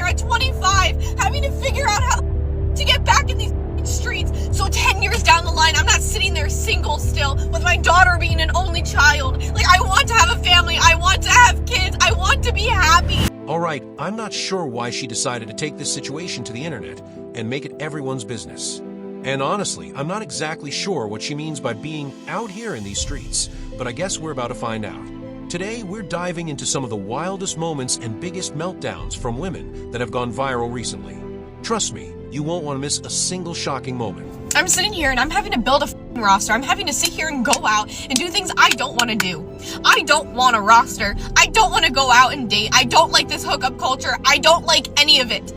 at 25 having to figure out how to get back in these streets. So 10 years down the line, I'm not sitting there single still with my daughter being an only child. Like, I want to have a family. I want to have kids. I want to be happy. All right, I'm not sure why she decided to take this situation to the internet and make it everyone's business. And honestly, I'm not exactly sure what she means by being out here in these streets, but I guess we're about to find out. Today, we're diving into some of the wildest moments and biggest meltdowns from women that have gone viral recently. Trust me, you won't want to miss a single shocking moment. I'm sitting here and I'm having to build a roster. I'm having to sit here and go out and do things I don't want to do. I don't want a roster. I don't want to go out and date. I don't like this hookup culture. I don't like any of it.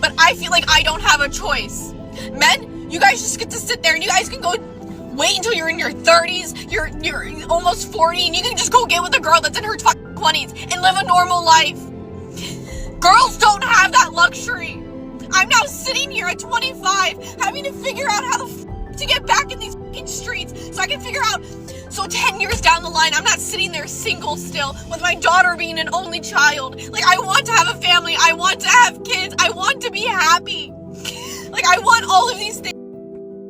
But I feel like I don't have a choice. Men, you guys just get to sit there and you guys can go wait until you're in your 30s, you're almost 40, and you can just go get with a girl that's in her 20s and live a normal life. Girls don't have that luxury. I'm now sitting here at 25 having to figure out how to get back in these streets so I can figure out. So 10 years down the line, I'm not sitting there single still with my daughter being an only child. Like, I want to have a family. I want to have kids. I want to be happy. Like, I want all of these things.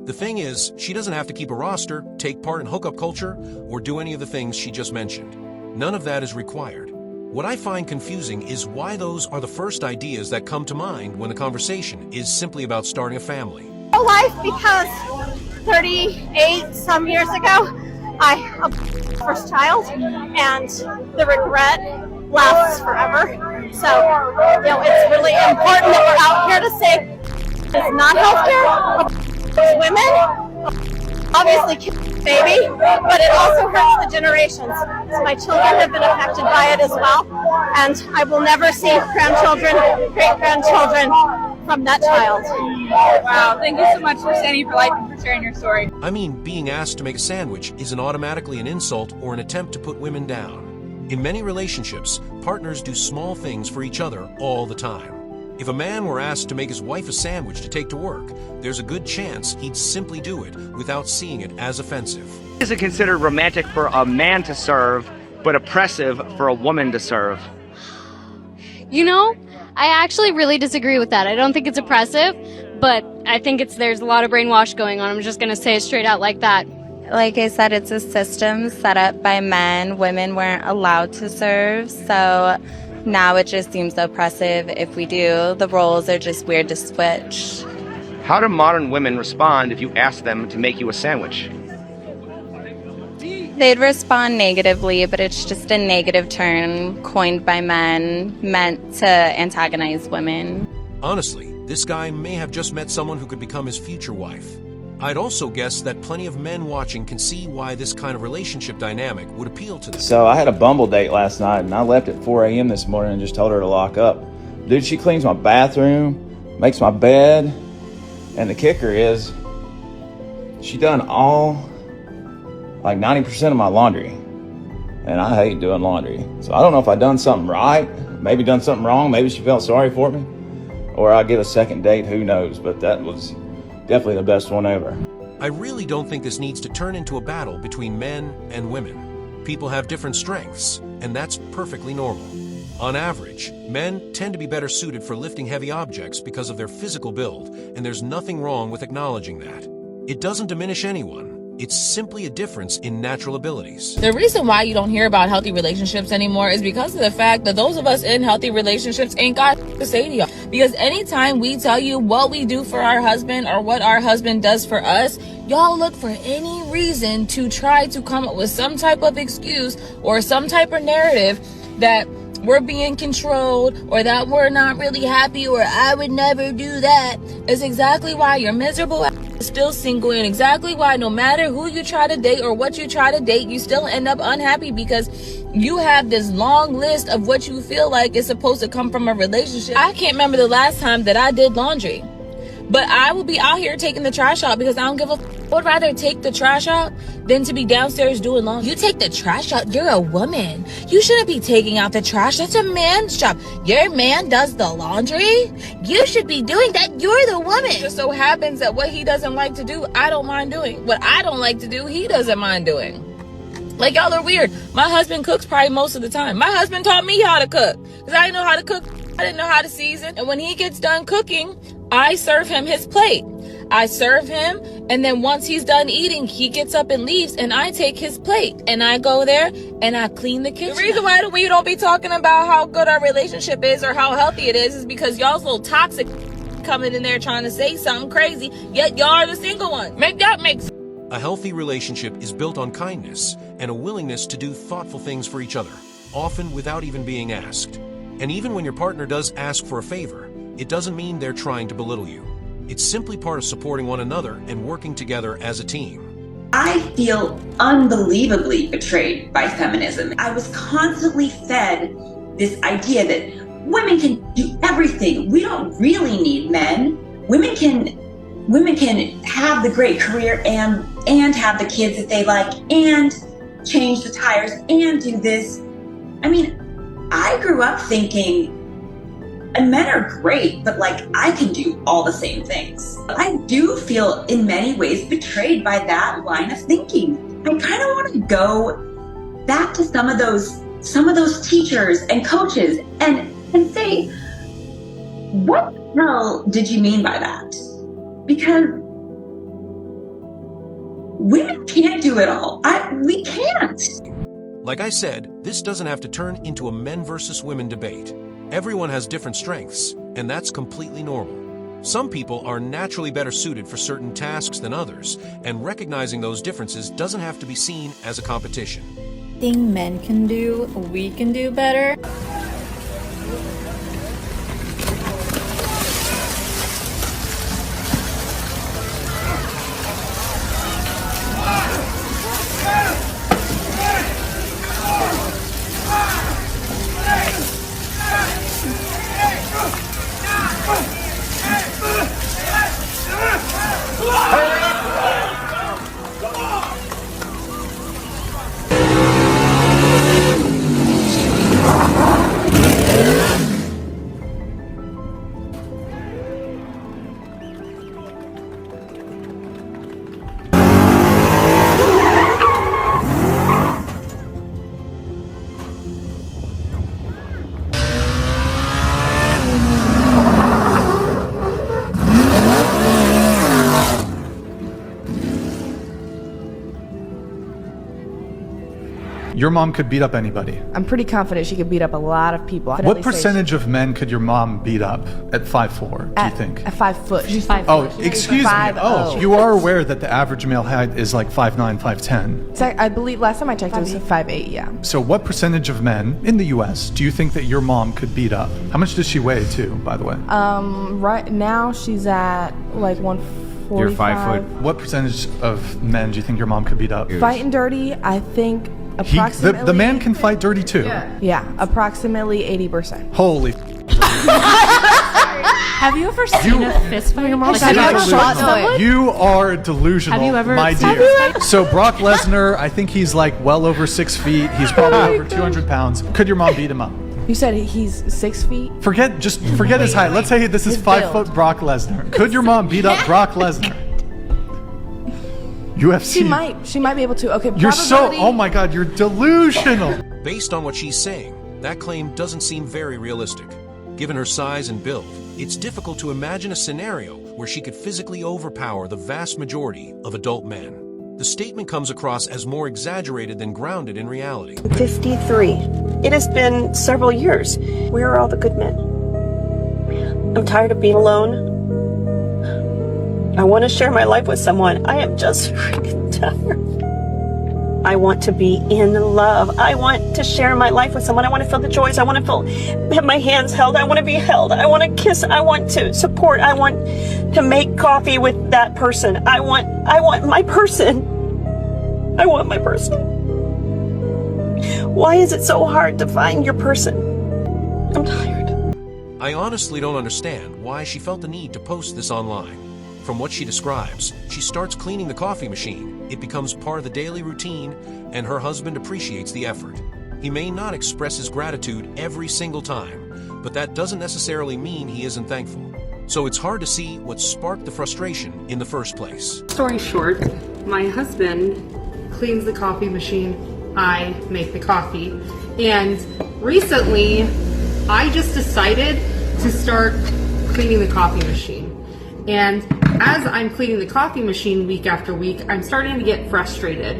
The thing is, she doesn't have to keep a roster, take part in hookup culture, or do any of the things she just mentioned. None of that is required. What I find confusing is why those are the first ideas that come to mind when the conversation is simply about starting a family. Life, because 38 some years ago, I had my first child, and the regret lasts forever. So, it's really important that we're out here to say it's not healthcare. Women, obviously baby, but it also hurts the generations. So my children have been affected by it as well, and I will never see grandchildren, great-grandchildren from that child. Wow, thank you so much for standing for life and for sharing your story. I mean, being asked to make a sandwich isn't automatically an insult or an attempt to put women down. In many relationships, partners do small things for each other all the time. If a man were asked to make his wife a sandwich to take to work, there's a good chance he'd simply do it without seeing it as offensive. Is it considered romantic for a man to serve, but oppressive for a woman to serve? You know, I actually really disagree with that. I don't think it's oppressive, but I think there's a lot of brainwash going on. I'm just going to say it straight out like that. Like I said, it's a system set up by men. Women weren't allowed to serve, so now it just seems oppressive if we do. The roles are just weird to switch. How do modern women respond if you ask them to make you a sandwich? They'd respond negatively, but it's just a negative term coined by men meant to antagonize women. Honestly, this guy may have just met someone who could become his future wife. I'd also guess that plenty of men watching can see why this kind of relationship dynamic would appeal to them. So I had a Bumble date last night, and I left at 4 a.m. this morning and just told her to lock up. Dude, she cleans my bathroom, makes my bed, and the kicker is she done all, like 90% of my laundry. And I hate doing laundry. So I don't know if I done something right, maybe done something wrong, maybe she felt sorry for me, or I'll get a second date, who knows, but that was definitely the best one ever. I really don't think this needs to turn into a battle between men and women. People have different strengths, and that's perfectly normal. On average, men tend to be better suited for lifting heavy objects because of their physical build, and there's nothing wrong with acknowledging that. It doesn't diminish anyone. It's simply a difference in natural abilities. The reason why you don't hear about healthy relationships anymore is because of the fact that those of us in healthy relationships ain't got to say to y'all. Because anytime we tell you what we do for our husband or what our husband does for us, y'all look for any reason to try to come up with some type of excuse or some type of narrative that we're being controlled or that we're not really happy or I would never do that. Is exactly why you're miserable still single, and exactly why no matter who you try to date or what you try to date, you still end up unhappy because you have this long list of what you feel like is supposed to come from a relationship. I can't remember the last time that I did laundry, but I will be out here taking the trash out because I don't give a I would rather take the trash out than to be downstairs doing laundry. You take the trash out, you're a woman. You shouldn't be taking out the trash. That's a man's job. Your man does the laundry. You should be doing that. You're the woman. It just so happens that what he doesn't like to do, I don't mind doing. What I don't like to do, he doesn't mind doing. Like, y'all are weird. My husband cooks probably most of the time. My husband taught me how to cook because I didn't know how to cook I didn't know how to season. And when he gets done cooking, I serve him his plate. I serve him, and then once he's done eating, he gets up and leaves, and I take his plate, and I go there, and I clean the kitchen. The reason why we don't be talking about how good our relationship is or how healthy it is because y'all's little toxic coming in there trying to say something crazy, yet y'all are the single ones. Make that make sense. A healthy relationship is built on kindness and a willingness to do thoughtful things for each other, often without even being asked. And even when your partner does ask for a favor, it doesn't mean they're trying to belittle you. It's simply part of supporting one another and working together as a team. I feel unbelievably betrayed by feminism. I was constantly fed this idea that women can do everything. We don't really need men. Women can have the great career and have the kids that they like and change the tires and do this. I mean, I grew up thinking, and men are great, but like I can do all the same things. I do feel in many ways betrayed by that line of thinking. I kind of want to go back to some of those teachers and coaches and say, what the hell did you mean by that? Because women can't do it all. We can't. Like I said, this doesn't have to turn into a men versus women debate. Everyone has different strengths, and that's completely normal. Some people are naturally better suited for certain tasks than others, and recognizing those differences doesn't have to be seen as a competition. Thing men can do, we can do better. Your mom could beat up anybody. I'm pretty confident she could beat up a lot of people. What percentage of men could your mom beat up at 5'4", do you think? At 5 foot. She's 5 Oh, foot. excuse me. 5'0". Oh, you are aware that the average male height is like 5'9", 5'10". So I believe last time I checked it was 5'8", yeah. So what percentage of men in the U.S. do you think that your mom could beat up? How much does she weigh too, by the way? Right now she's at like 145. You're 5 foot. What percentage of men do you think your mom could beat up? Fighting dirty, I think approximately... The man can fight dirty too. Yeah, approximately 80%. Holy... Have you ever seen a fist fight? Have you ever shot someone? You are delusional, Have you ever my seen dear. So Brock Lesnar, I think he's like well over 6 feet. He's probably over 200 pounds. Could your mom beat him up? You said he's 6 feet? Forget his height. Let's say this is 5 foot Brock Lesnar. Could your mom beat up Brock Lesnar? UFC. She might be able to. Okay, You're so, oh my God, you're delusional. Based on what she's saying, that claim doesn't seem very realistic. Given her size and build, it's difficult to imagine a scenario where she could physically overpower the vast majority of adult men. The statement comes across as more exaggerated than grounded in reality. 53. It has been several years. Where are all the good men? I'm tired of being alone. I want to share my life with someone. I am just freaking tired. I want to be in love. I want to share my life with someone. I want to feel the joys. I want to have my hands held. I want to be held. I want to kiss. I want to support. I want to make coffee with that person. I want my person. I want my person. Why is it so hard to find your person? I'm tired. I honestly don't understand why she felt the need to post this online. From what she describes, she starts cleaning the coffee machine. It becomes part of the daily routine, and her husband appreciates the effort. He may not express his gratitude every single time, but that doesn't necessarily mean he isn't thankful. So it's hard to see what sparked the frustration in the first place. Story short, my husband cleans the coffee machine, I make the coffee, and recently I just decided to start cleaning the coffee machine. And as I'm cleaning the coffee machine week after week, I'm starting to get frustrated.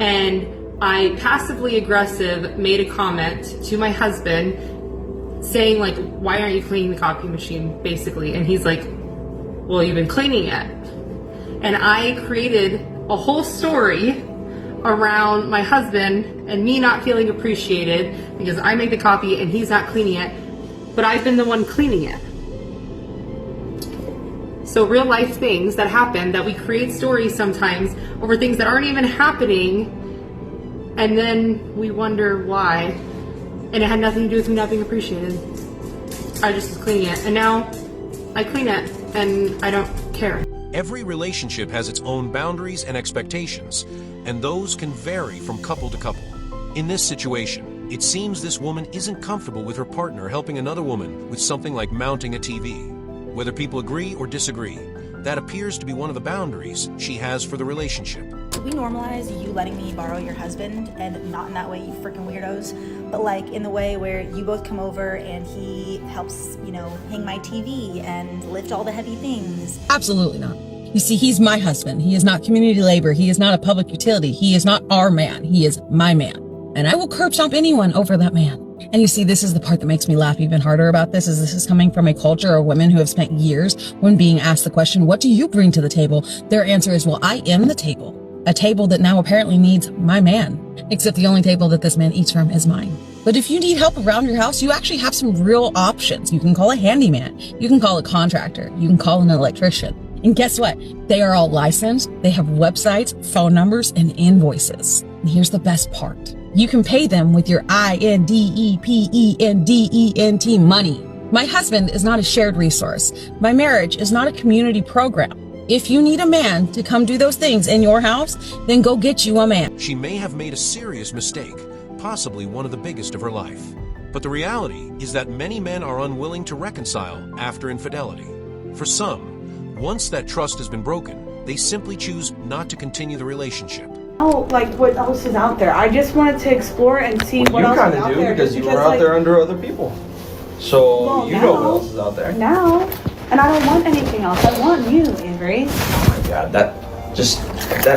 And I passively aggressive made a comment to my husband saying like, why aren't you cleaning the coffee machine, basically? And he's like, well, you've been cleaning it. And I created a whole story around my husband and me not feeling appreciated because I made the coffee and he's not cleaning it, but I've been the one cleaning it. So real life things that happen, that we create stories sometimes over things that aren't even happening, and then we wonder why. And it had nothing to do with me not being appreciated. I just was cleaning it, and now I clean it and I don't care. Every relationship has its own boundaries and expectations, and those can vary from couple to couple. In this situation, it seems this woman isn't comfortable with her partner helping another woman with something like mounting a TV. Whether people agree or disagree, that appears to be one of the boundaries she has for the relationship. We normalize you letting me borrow your husband, and not in that way, you freaking weirdos, but like in the way where you both come over and he helps, hang my TV and lift all the heavy things. Absolutely not. You see, he's my husband. He is not community labor. He is not a public utility. He is not our man. He is my man. And I will curb stomp anyone over that man. And you see, this is the part that makes me laugh even harder about this is coming from a culture of women who have spent years when being asked the question, what do you bring to the table? Their answer is, well, I am the table. A table that now apparently needs my man. Except the only table that this man eats from is mine. But if you need help around your house, you actually have some real options. You can call a handyman. You can call a contractor. You can call an electrician. And guess what? They are all licensed. They have websites, phone numbers, and invoices. And here's the best part. You can pay them with your INDEPENDENT money. My husband is not a shared resource. My marriage is not a community program. If you need a man to come do those things in your house, then go get you a man. She may have made a serious mistake, possibly one of the biggest of her life. But the reality is that many men are unwilling to reconcile after infidelity. For some, once that trust has been broken, they simply choose not to continue the relationship. Oh, like what else is out there? I just wanted to explore and see what else is out there. You kind of do because you were out there under other people. So you know what else is out there. Now, and I don't want anything else. I want you, Avery. Oh my God, that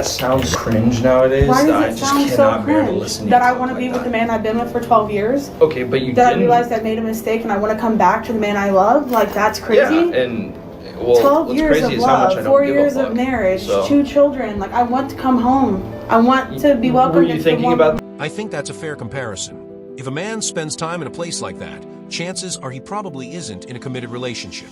sounds cringe nowadays. Why does I it just sound cannot so bear to cringe? listen to That you I talk want to like be with that. the man I've been with for 12 years? Okay, but you That didn't. I realized I made a mistake and I want to come back to the man I love? Like, that's crazy? Yeah, and well, 12 what's years crazy of is how much I love, don't 4 give years a fuck. of marriage, So, 2 children. Like, I want to come home. I want to be welcomed. were you into thinking one- about? I think that's a fair comparison. If a man spends time in a place like that, chances are he probably isn't in a committed relationship.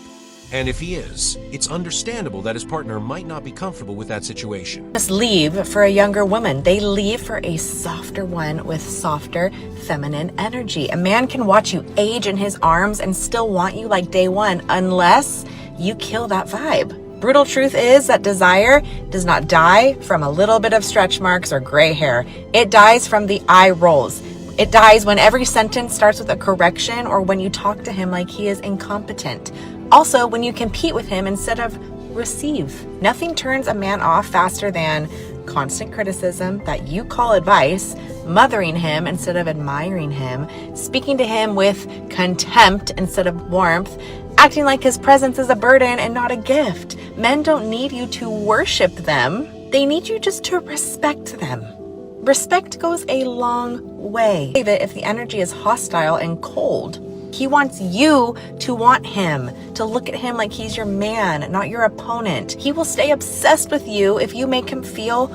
And if he is, it's understandable that his partner might not be comfortable with that situation. Just leave for a younger woman. They leave for a softer one with softer feminine energy. A man can watch you age in his arms and still want you like day one unless you kill that vibe. Brutal truth is that desire does not die from a little bit of stretch marks or gray hair. It dies from the eye rolls. It dies when every sentence starts with a correction or when you talk to him like he is incompetent. Also, when you compete with him instead of receive. Nothing turns a man off faster than constant criticism that you call advice, mothering him instead of admiring him, speaking to him with contempt instead of warmth, acting like his presence is a burden and not a gift. Men don't need you to worship them. They need you just to respect them. Respect goes a long way. If the energy is hostile and cold, he wants you to want him, to look at him like he's your man, not your opponent. He will stay obsessed with you if you make him feel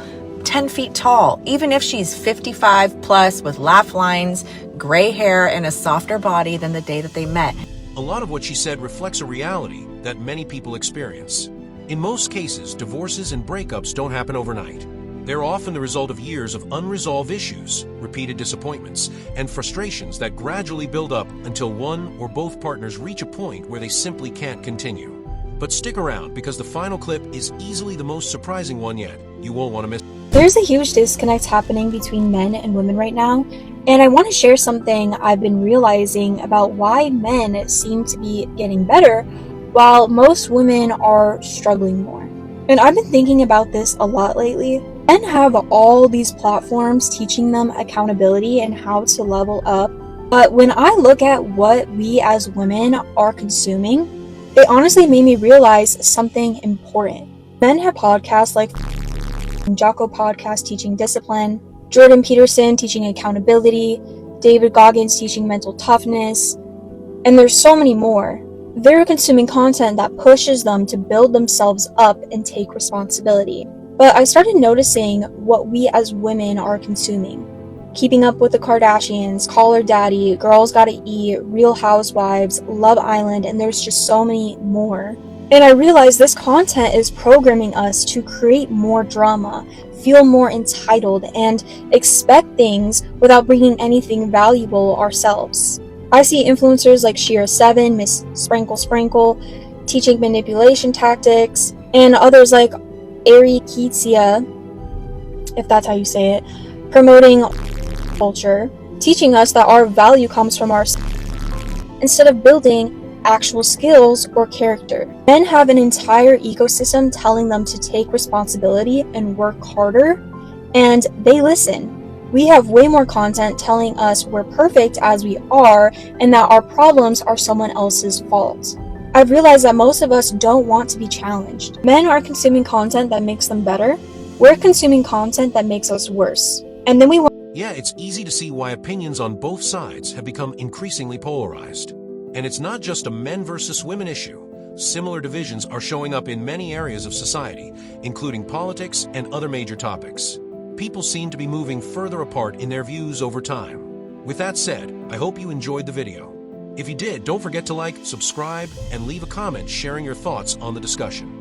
10 feet tall, even if she's 55 plus with laugh lines, gray hair, and a softer body than the day that they met. A lot of what she said reflects a reality that many people experience. In most cases, divorces and breakups don't happen overnight. They're often the result of years of unresolved issues, repeated disappointments, and frustrations that gradually build up until one or both partners reach a point where they simply can't continue. But stick around because the final clip is easily the most surprising one yet. You won't want to miss it. There's a huge disconnect happening between men and women right now, and I want to share something I've been realizing about why men seem to be getting better while most women are struggling more. And I've been thinking about this a lot lately. Men have all these platforms teaching them accountability and how to level up But when I look at what we as women are consuming, it honestly made me realize something important. Men have podcasts like Jocko Podcast teaching discipline, Jordan Peterson teaching accountability, David Goggins teaching mental toughness, and there's so many more. They're consuming content that pushes them to build themselves up and take responsibility. But I started noticing what we as women are consuming. Keeping Up with the Kardashians, Call Her Daddy, Girls Gotta Eat, Real Housewives, Love Island, and there's just so many more. And I realized this content is programming us to create more drama, feel more entitled, and expect things without bringing anything valuable ourselves. I see influencers like Shira7, Miss Sprinkle Sprinkle, teaching manipulation tactics, and others like Ari Kitsia, if that's how you say it, promoting culture, teaching us that our value comes from our instead of building actual skills or character. Men have an entire ecosystem telling them to take responsibility and work harder, and they listen. We have way more content telling us we're perfect as we are and that our problems are someone else's fault. I've realized that most of us don't want to be challenged. Men are consuming content that makes them better. We're consuming content that makes us worse. And then we want. Yeah, it's easy to see why opinions on both sides have become increasingly polarized. And it's not just a men versus women issue. Similar divisions are showing up in many areas of society, including politics and other major topics. People seem to be moving further apart in their views over time. With that said, I hope you enjoyed the video. If you did, don't forget to like, subscribe, and leave a comment sharing your thoughts on the discussion.